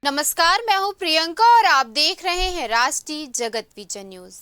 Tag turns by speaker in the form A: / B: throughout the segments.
A: नमस्कार, मैं हूं प्रियंका और आप देख रहे हैं राष्ट्रीय जगत विजन न्यूज।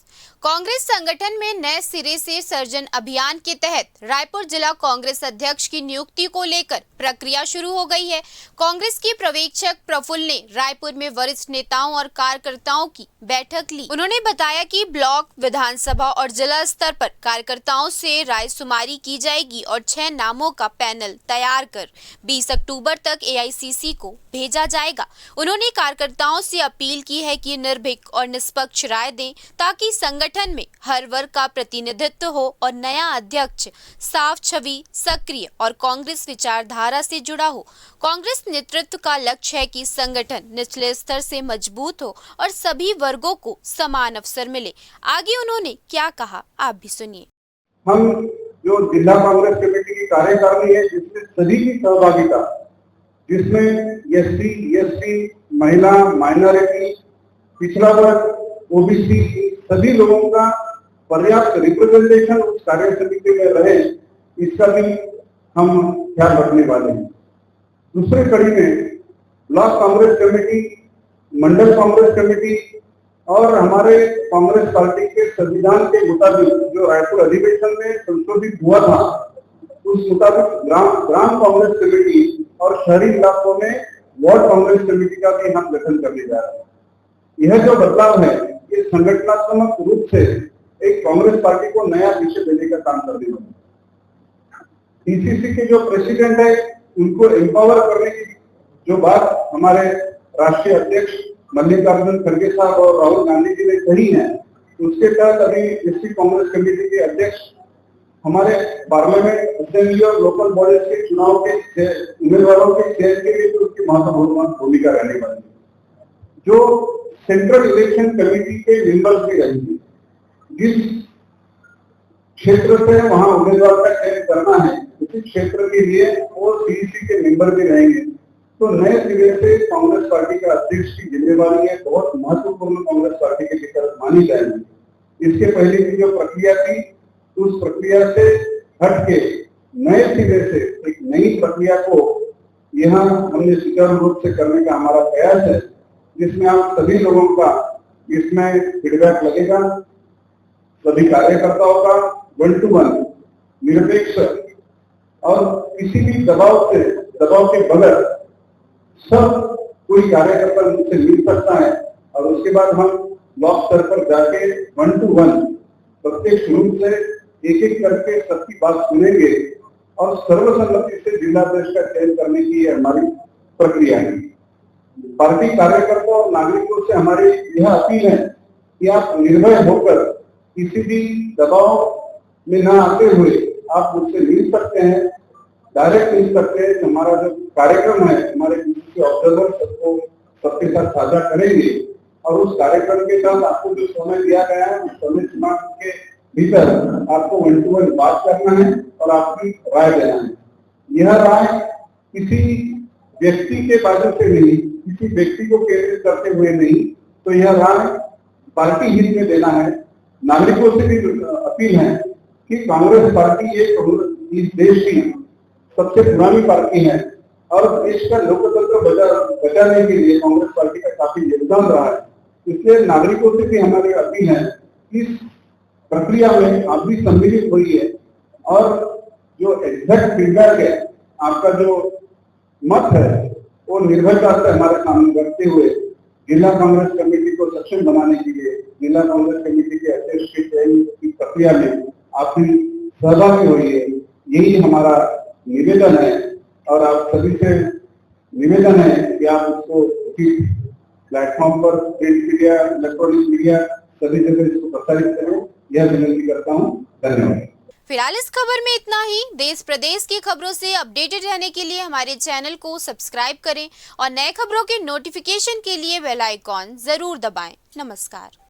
A: कांग्रेस संगठन में नए सिरे से सर्जन अभियान के तहत रायपुर जिला कांग्रेस अध्यक्ष की नियुक्ति को लेकर प्रक्रिया शुरू हो गई है। कांग्रेस की पर्यवेक्षक प्रफुल्ल ने रायपुर में वरिष्ठ नेताओं और कार्यकर्ताओं की बैठक ली। उन्होंने बताया कि ब्लॉक, विधानसभा और जिला स्तर पर कार्यकर्ताओं से रायशुमारी की जाएगी और 6 नामों का पैनल तैयार कर 20 अक्टूबर तक AICC को भेजा जाएगा। उन्होंने कार्यकर्ताओं से अपील की है कि निर्भीक और निष्पक्ष राय दें ताकि संगठन में हर वर्ग का प्रतिनिधित्व हो और नया अध्यक्ष साफ छवि, सक्रिय और कांग्रेस विचारधारा से जुड़ा हो। कांग्रेस नेतृत्व का लक्ष्य है कि संगठन निचले स्तर से मजबूत हो और सभी वर्गों को समान अवसर मिले। आगे उन्होंने क्या कहा, आप भी सुनिए।
B: हम जो जिला कांग्रेस कमेटी की कार्यकारिणी है, जिसमें सभी की सहभागिता, जिसमें SC, ST, महिला, माइनॉरिटी, पिछड़ा वर्ग, OBC सभी लोगों का पर्याप्त रिप्रेजेंटेशन उस कार्य समिति में रहे, इसका भी हम ख्याल रखने वाले हैं। दूसरे कड़ी में ब्लॉक कांग्रेस कमेटी, मंडल कांग्रेस कमेटी और हमारे कांग्रेस पार्टी के संविधान के मुताबिक जो रायपुर अधिवेशन में संशोधित हुआ था, उस मुताबिक ग्राम कांग्रेस कमेटी और शहरी इलाकों में वार्ड कांग्रेस कमेटी का भी हम गठन करने जा रहे हैं। यह जो बदलाव है, ये संगठनात्मक रूप से एक कांग्रेस पार्टी को नया दिशा देने का काम करने वाला है। DCC के जो प्रेसिडेंट है, उनको एम्पावर करने की जो बात हमारे राष्ट्रीय अध्यक्ष मल्लिकार्जुन खड़गे साहब और राहुल गांधी जी ने कही है, उसके तहत अभी SC कांग्रेस कमेटी के अध्यक्ष हमारे पार्लियामेंट, असेंबली और लोकल बॉडीज के चुनाव के उम्मीदवारों के चयन के लिए तो उसकी महत्वपूर्ण भूमिका रहने वाली है। जो सेंट्रल इलेक्शन कमेटी के मेंबर्स भी रहेंगे, जिस क्षेत्र से वहां उम्मीदवार का चयन करना है, उसी क्षेत्र के लिए और CEC के मेंबर भी रहेंगे। तो नए सिरे से कांग्रेस पार्टी का अध्यक्ष की जिम्मेवारी है, बहुत महत्वपूर्ण कांग्रेस पार्टी के लिए मानी जाएगी। इसके पहले की जो प्रक्रिया थी, उस प्रक्रिया से हटके नए सिरे से एक नई प्रक्रिया को यहाँ हमने सुचारू रूप से करने का हमारा प्रयास है, जिसमें आप सभी लोगों का इसमें फीडबैक लगेगा। सभी कार्यकर्ताओं का 1 to 1 निरपेक्ष और किसी भी दबाव के बगैर सब कोई कार्यकर्ता मुझसे मिल सकता है और उसके बाद हम ब्लॉक स्तर पर जाके 1 to 1 प्रत्यक्ष रूप से एक करके सबकी बात सुनेंगे और सर्वसम्मति से जिलाध्यक्ष का चयन करने की हमारी प्रक्रिया है। पार्टी कार्यकर्ता और नागरिकों से हमारी यह अपील है कि आप निर्भय होकर किसी भी दबाव में न आते हुए आप मुझसे मिल सकते हैं, डायरेक्ट मिल सकते हैं। हमारा जो कार्यक्रम है, हमारे ऑब्जर्वर सबको सबके साथ साझा करेंगे और उस कार्यक्रम के साथ आपको जो समय दिया गया है, उस समय सीमा के भीतर आपको 1 to 1 बात करना है और आपकी राय देना है। यह राय किसी व्यक्ति के बाजू से नहीं, किसी व्यक्ति को केंद्रित करते हुए नहीं, तो यह राय पार्टी हित में देना है। नागरिकों से भी अपील है कि कांग्रेस पार्टी एक इस देश की सबसे पुरानी पार्टी है और देश का लोकतंत्र बचाने के लिए कांग्रेस पार्टी का काफी योगदान रहा है। इसलिए नागरिकों से भी हमारी अपील है कि इस प्रक्रिया में आप भी सम्मिलित होइए और जो एग्जैक्ट फीडबैक है, आपका जो मत है, वो निर्भयता से हमारे सामने रखते हुए जिला कांग्रेस कमेटी को सक्षम बनाने के लिए जिला कांग्रेस कमेटी के अध्यक्ष के चयन की प्रक्रिया में आप भी सहभागी होइए, यही हमारा निवेदन है। और आप सभी से निवेदन है कि आप उसको प्लेटफॉर्म पर प्रिंट मीडिया, इलेक्ट्रॉनिक मीडिया सभी जगह इसको प्रसारित करें, यह विनती करता हूँ। धन्यवाद।
A: फिलहाल इस खबर में इतना ही। देश प्रदेश की खबरों से अपडेटेड रहने के लिए हमारे चैनल को सब्सक्राइब करें और नए खबरों के नोटिफिकेशन के लिए बेल आइकॉन जरूर दबाएं। नमस्कार।